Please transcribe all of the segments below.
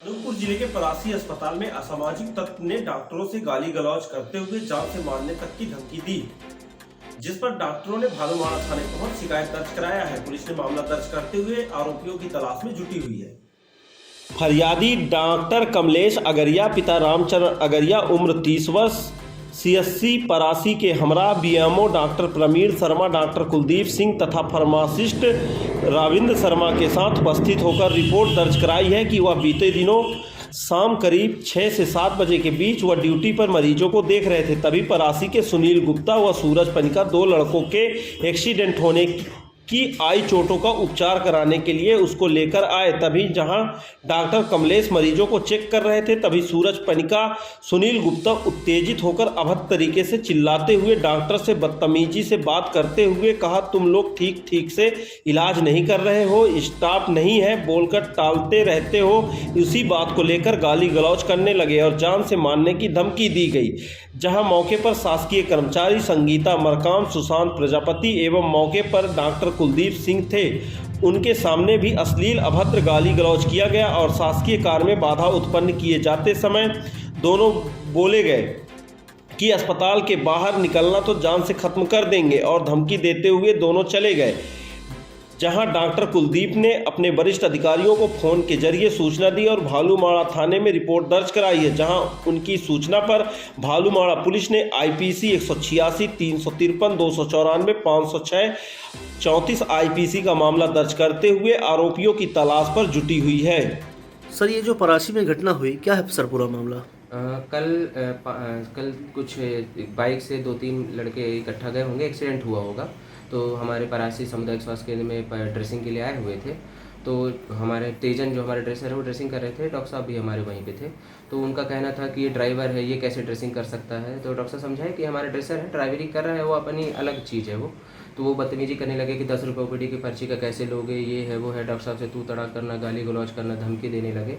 अनूपपुर जिले के परासी अस्पताल में असामाजिक तत्व ने डॉक्टरों से गाली गलौज करते हुए जान से मारने तक की धमकी दी, जिस पर डॉक्टरों ने भालूमाड़ा थाने पहुंच शिकायत दर्ज कराया है। पुलिस ने मामला दर्ज करते हुए आरोपियों की तलाश में जुटी हुई है। फरियादी डॉक्टर कमलेश अगरिया, पिता रामचंद्र अगरिया, उम्र 30 वर्ष, CSC परासी के हमरा, BMO doctor Praveen Sharma, doctor Kuldeep Singh तथा फार्मासिस्ट रविंद्र शर्मा के साथ उपस्थित होकर रिपोर्ट दर्ज कराई है कि वह बीते दिनों शाम करीब 6 से 7 बजे के बीच वह ड्यूटी पर मरीजों को देख रहे थे। तभी परासी के सुनील गुप्ता व सूरज पनिका, 2 लड़कों के एक्सीडेंट होने की आई चोटों का उपचार कराने के लिए उसको लेकर आए। तभी जहां डॉक्टर कमलेश मरीजों को चेक कर रहे थे, तभी सूरज पनिका, सुनील गुप्ता उत्तेजित होकर अभद्र तरीके से चिल्लाते हुए डॉक्टर से बदतमीजी से बात करते हुए कहा, तुम लोग ठीक से इलाज नहीं कर रहे हो, स्टाफ नहीं है बोलकर टालते रहते हो। उसी बात को लेकर गाली गलौज करने लगे और जान से मारने की धमकी दी गई। जहां मौके पर शासकीय कर्मचारी संगीता मरकाम, सुशांत प्रजापति एवं मौके पर डॉक्टर कुलदीप सिंह थे, उनके सामने भी अश्लील अभद्र गाली गलौज किया गया और शासकीय कार्य में बाधा उत्पन्न किए जाते समय दोनों बोले गए कि अस्पताल के बाहर निकलना तो जान से खत्म कर देंगे और धमकी देते हुए दोनों चले गए। जहां डॉक्टर कुलदीप ने अपने वरिष्ठ अधिकारियों को फोन के जरिए सूचना दी और भालूमाड़ा थाने में रिपोर्ट दर्ज कराई है। जहां उनकी सूचना पर भालूमाड़ा पुलिस ने IPC 186, 353, 294, 506, 34 IPC का मामला दर्ज करते हुए आरोपियों की तलाश पर जुटी हुई है। सर, ये जो परासी में घटना हुई, क्या है सर पूरा मामला? कल कुछ बाइक से 2-3 लड़के इकट्ठा गए होंगे, एक्सीडेंट हुआ होगा। तो हमारे परासी सामुदायिक स्वास्थ्य केंद्र में ड्रेसिंग के लिए आए हुए थे। तो हमारे तेजन जो हमारे ड्रेसर है वो ड्रेसिंग कर रहे थे, डॉक्टर साहब भी हमारे वहीं पे थे। तो उनका कहना था कि ये ड्राइवर है, ये कैसे ड्रेसिंग कर सकता है। तो डॉक्टर साहब समझाए कि हमारे ड्रेसर है, ड्राइवरी कर रहा है, वो अपनी अलग चीज़ है वो। तो वो बदतमीजी करने लगे कि 10 रुपये OPD की पर्ची का कैसे लोगे, ये है वो है। डॉक्टर साहब से तू तड़ा करना, गाली गलौज करना, धमकी देने लगे।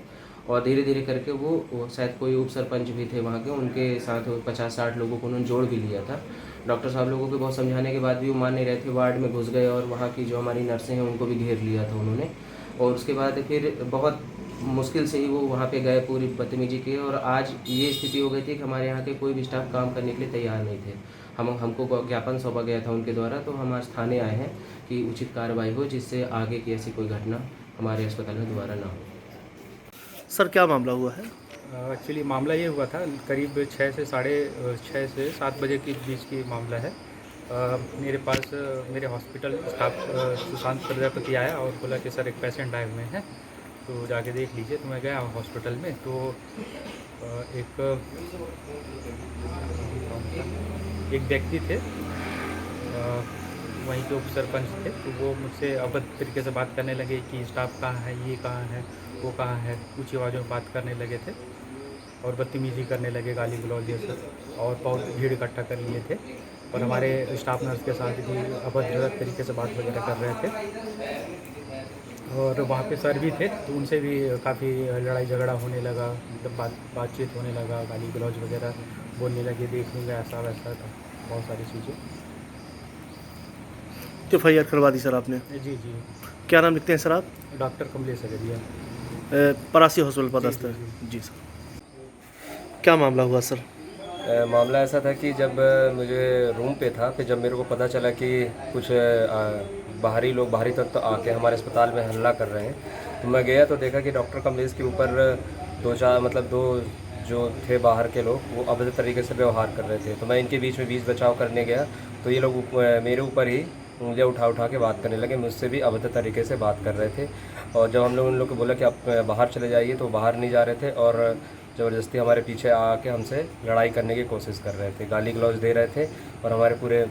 और धीरे धीरे करके वो शायद कोई उप सरपंच भी थे वहाँ के, उनके साथ 50-60 लोगों को उन्होंने जोड़ भी लिया था। डॉक्टर साहब लोगों को बहुत समझाने के बाद भी वो मान नहीं रहे थे, वार्ड में घुस गए और वहाँ की जो हमारी नर्सें हैं उनको भी घेर लिया था उन्होंने। और उसके बाद फिर बहुत मुश्किल से ही वो वहाँ पे गए, पूरी बदतमीजी की। और आज ये स्थिति हो गई थी कि हमारे यहाँ के कोई भी स्टाफ काम करने के लिए तैयार नहीं थे। हमको ज्ञापन सौंपा गया था उनके द्वारा, तो हम आज थाने आए हैं कि उचित कार्रवाई हो, जिससे आगे की ऐसी कोई घटना हमारे अस्पताल में दोबारा ना हो। सर, क्या मामला हुआ है? एक्चुअली मामला ये हुआ था, करीब 6 से 7 बजे के बीच की मामला है। मेरे पास मेरे हॉस्पिटल स्टाफ सुशांत प्रजापति आया और बोला कि सर एक पेशेंट आए हुए हैं, तो जाके देख लीजिए। तो मैं गया हॉस्पिटल में, तो एक व्यक्ति थे, वहीं के उप सरपंच थे। तो वो मुझसे अभद्र तरीके से बात करने लगे कि स्टाफ कहाँ है, ये कहाँ है, वो कहाँ है, ऊँची आवाज़ों में बात करने लगे थे और बदतमीजी करने लगे, गाली गलौज जैसे, और बहुत भीड़ इकट्ठा कर लिए थे। और हमारे स्टाफ नर्स के साथ भी अभद्र तरीके से बात वगैरह कर रहे थे। और वहाँ पे सर भी थे, तो उनसे भी काफ़ी लड़ाई झगड़ा होने लगा, मतलब बातचीत होने लगा, गाली गलौज वगैरह बोलने लगे, देख लूँगा ऐसा वैसा था, बहुत सारी चीज़ें। FIR करवा दी सर आपने? जी। क्या नाम लिखते हैं सर आप? डॉक्टर कमलेश अगरिया, परासी हॉस्पिटल पदस्थ है। जी सर, क्या मामला हुआ सर? मामला ऐसा था कि जब मुझे रूम पे था, फिर जब मेरे को पता चला कि कुछ बाहरी तत्व आके हमारे अस्पताल में हल्ला कर रहे हैं, तो मैं गया तो देखा कि डॉक्टर कमलेश के ऊपर 2 जो थे बाहर के लोग, वो अभद्र तरीके से व्यवहार कर रहे थे। तो मैं इनके बीच में बीच बचाव करने गया, तो ये लोग मेरे ऊपर ही मुझे उठा के बात करने लगे, मुझसे भी अभद्र तरीके से बात कर रहे थे। और जब हम लोग उन लोग को बोला कि आप बाहर चले जाइए, तो बाहर नहीं जा रहे थे और ज़बरदस्ती हमारे पीछे आके हमसे लड़ाई करने की कोशिश कर रहे थे, गाली गलौज दे रहे थे और हमारे पूरे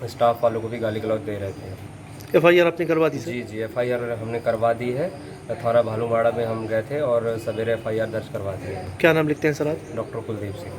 स्टाफ वालों को भी गाली गलौज दे रहे थे। FIR आपने करवा दी सर? जी, FIR हमने करवा दी है। थाना भालूमाड़ा में हम गए थे और सवेरे FIR दर्ज करवा दी है। क्या नाम लिखते हैं सर आप? डॉक्टर कुलदीप सिंह।